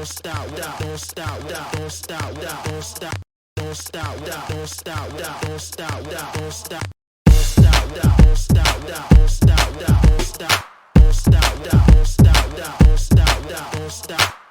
don't stop, don't stop, don't stop, don't stop, don't stop, don't stop, don't stop, don't stop, don't stop, don't stop, don't stop, don't stop, don't stop, don't stop, don't stop, don't stop.